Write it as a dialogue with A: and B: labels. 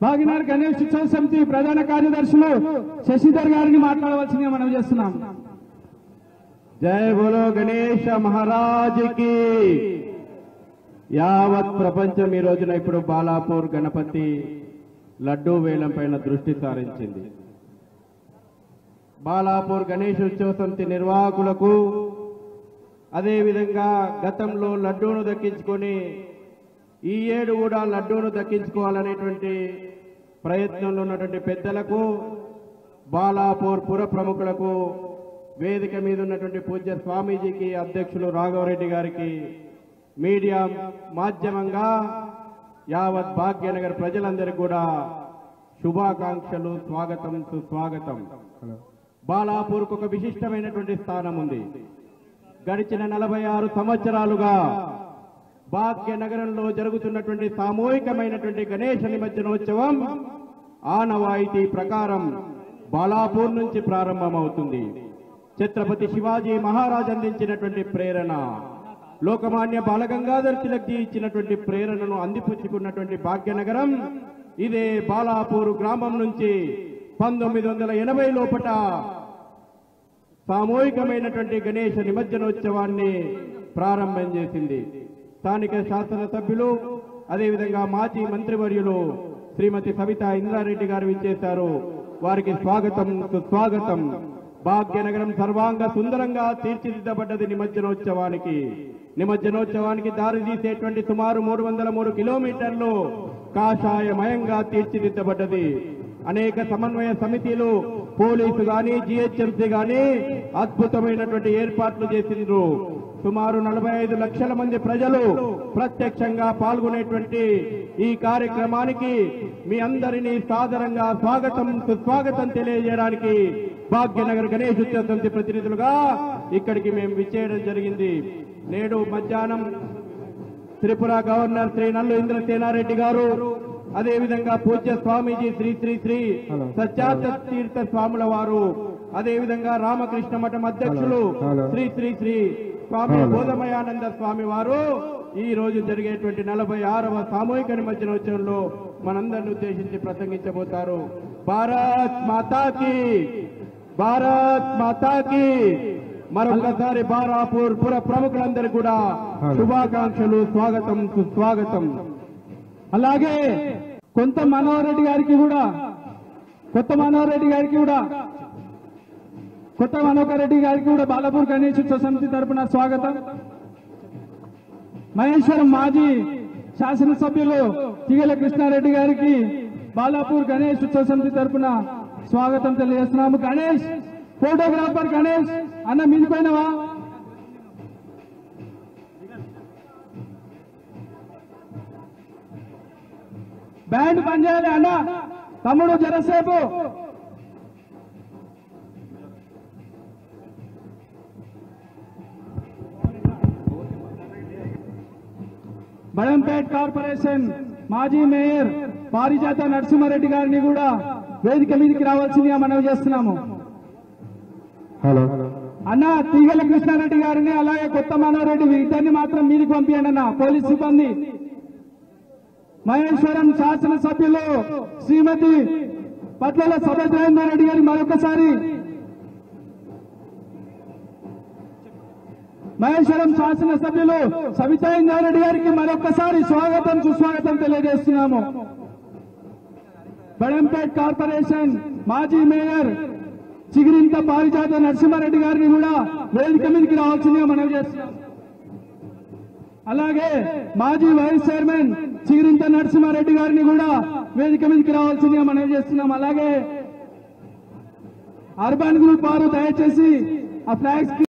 A: భాగ్యనగర్ గణేష్ ఉత్సవ సమితి ప్రధాన కార్యదర్శులు శశిధర్ గారిని మాట్లాడవలసిందిగా మనం చేస్తున్నాం.
B: జై బోలో గణేష మహారాజుకి. యావత్ ప్రపంచం ఈ రోజున ఇప్పుడు బాలాపూర్ గణపతి లడ్డూ వేలం పైన దృష్టి సారించింది. బాలాపూర్ గణేష్ ఉత్సవ సమితి నిర్వాహకులకు, అదేవిధంగా గతంలో లడ్డూను దక్కించుకొని ఈ ఏడు కూడా లడ్డూను దక్కించుకోవాలనేటువంటి ప్రయత్నంలో ఉన్నటువంటి పెద్దలకు, బాలాపూర్ పుర ప్రముఖులకు, వేదిక మీద ఉన్నటువంటి పూజ్య స్వామీజీకి, అధ్యక్షులు రాఘవరెడ్డి గారికి, మీడియా మాధ్యమంగా యావత్ భాగ్యనగర్ ప్రజలందరికీ కూడా శుభాకాంక్షలు, స్వాగతం, సుస్వాగతం. బాలాపూర్కు ఒక విశిష్టమైనటువంటి స్థానం ఉంది. గడిచిన 46 సంవత్సరాలుగా భాగ్యనగరంలో జరుగుతున్నటువంటి సామూహికమైనటువంటి గణేష నిమజ్జనోత్సవం ఆనవాయితీ ప్రకారం బాలాపూర్ నుంచి ప్రారంభమవుతుంది. ఛత్రపతి శివాజీ మహారాజ్ అందించినటువంటి ప్రేరణ, లోకమాన్య బాలగంగాధర్ తిలక్ ఇచ్చినటువంటి ప్రేరణను అందిపుచ్చుకున్నటువంటి భాగ్యనగరం ఇదే బాలాపూర్ గ్రామం నుంచి 1980 లోపట సామూహికమైనటువంటి గణేష నిమజ్జనోత్సవాన్ని ప్రారంభం చేసింది. స్థానిక శాసనసభ్యులు, అదేవిధంగా మాజీ మంత్రివర్యులు శ్రీమతి సవితా ఇంద్రారెడ్డి గారు విచ్చేశారు. వారికి స్వాగతం, సుస్వాగతం. భాగ్యనగరం సర్వాంగ సుందరంగా తీర్చిదిద్దబడ్డది నిమజ్జనోత్సవానికి దారి తీసేటువంటి సుమారు 303 కిలోమీటర్లు కాషాయమయంగా తీర్చిదిద్దబడ్డది. అనేక సమన్వయ సమితిలు, పోలీసు గాని, జిహెచ్ఎంసీ గాని అద్భుతమైనటువంటి ఏర్పాట్లు చేసిండ్రు. సుమారు 45 లక్షల మంది ప్రజలు ప్రత్యక్షంగా పాల్గొనేటువంటి ఈ కార్యక్రమానికి మీ అందరినీ సాదరంగా స్వాగతం, సుస్వాగతం తెలియజేయడానికి భాగ్యనగర్ గణేష్ ఉత్సవ సమితి ప్రతినిధులుగా ఇక్కడికి మేము విచ్చేయడం జరిగింది. నేడు మధ్యాహ్నం త్రిపుర గవర్నర్ శ్రీ నల్లు ఇంద్రసేనారెడ్డి గారు, అదేవిధంగా పూజ్య స్వామీజీ శ్రీ శ్రీ శ్రీ సత్యార్థ తీర్థ స్వాముల వారు, అదేవిధంగా రామకృష్ణ మఠం అధ్యక్షులు శ్రీ శ్రీ శ్రీ స్వామి బోధమయానంద స్వామి వారు ఈ రోజు జరిగేటువంటి 46వ సామూహిక నిమజ్జనోత్సవంలో మనందరిని ఉద్దేశించి ప్రసంగించబోతారు. భారత్ మాతాకి, భారత్ మాతాకి. మరొకసారి బాలాపూర్ పుర ప్రముఖులందరూ కూడా శుభాకాంక్షలు, స్వాగతం, సుస్వాగతం.
A: అలాగే కొత్త మనోహర్ రెడ్డి గారికి కూడా బాలాపూర్ గణేష్ ఉత్సవ సమితి తరపున స్వాగతం. మహేశ్వరం మాజీ శాసనసభ్యులు తిగల కృష్ణారెడ్డి గారికి బాలాపూర్ గణేష్ ఉత్సవ సమితి తరపున స్వాగతం తెలియజేస్తున్నాము. గణేష్ ఫోటోగ్రాఫర్ గణేష్ అన్న మీదిపోయినవా? బ్యాండ్ పనిచేయాలి అన్న. తమ్ముడు జరసేపు. బడంపేట్ కార్పొరేషన్ మాజీ మేయర్ పారిజాత నరసింహారెడ్డి గారిని కూడా వేదిక మీదకి రావాల్సిందిగా మనవి చేస్తున్నాము.
B: హలో
A: అన్న, తీగల కృష్ణారెడ్డి గారిని, అలాగే కొత్త మనోహర్ రెడ్డి ఇద్దరిని మాత్రం మీదికి పంపించండి అన్న. పోలీస్ సిబ్బంది. మహేశ్వరం శాసనసభ్యులు శ్రీమతి పట్ల సభేందర్ రెడ్డి గారి మరొకసారి, మహేశ్వరం శాసనసభ్యులు సవితా ఇంద్రారెడ్డి గారికి మరొకసారి స్వాగతం, సుస్వాగతం తెలియజేస్తున్నాము. బడంపేట్ కార్పొరేషన్ మాజీ మేయర్ చిగిరింత పారిజాత నరసింహారెడ్డి గారిని కూడా వేదిక మీదకి రావాల్సిందిగా మనవి చేస్తున్నాం. అలాగే మాజీ వైస్ చైర్మన్ చిగిరింత నరసింహారెడ్డి గారిని కూడా వేదిక మీదకి రావాల్సిందిగా మనవి చేస్తున్నాం. అలాగే అర్బన్ గ్రూప్ వారు దయచేసి ఆ ఫ్లాగ్స్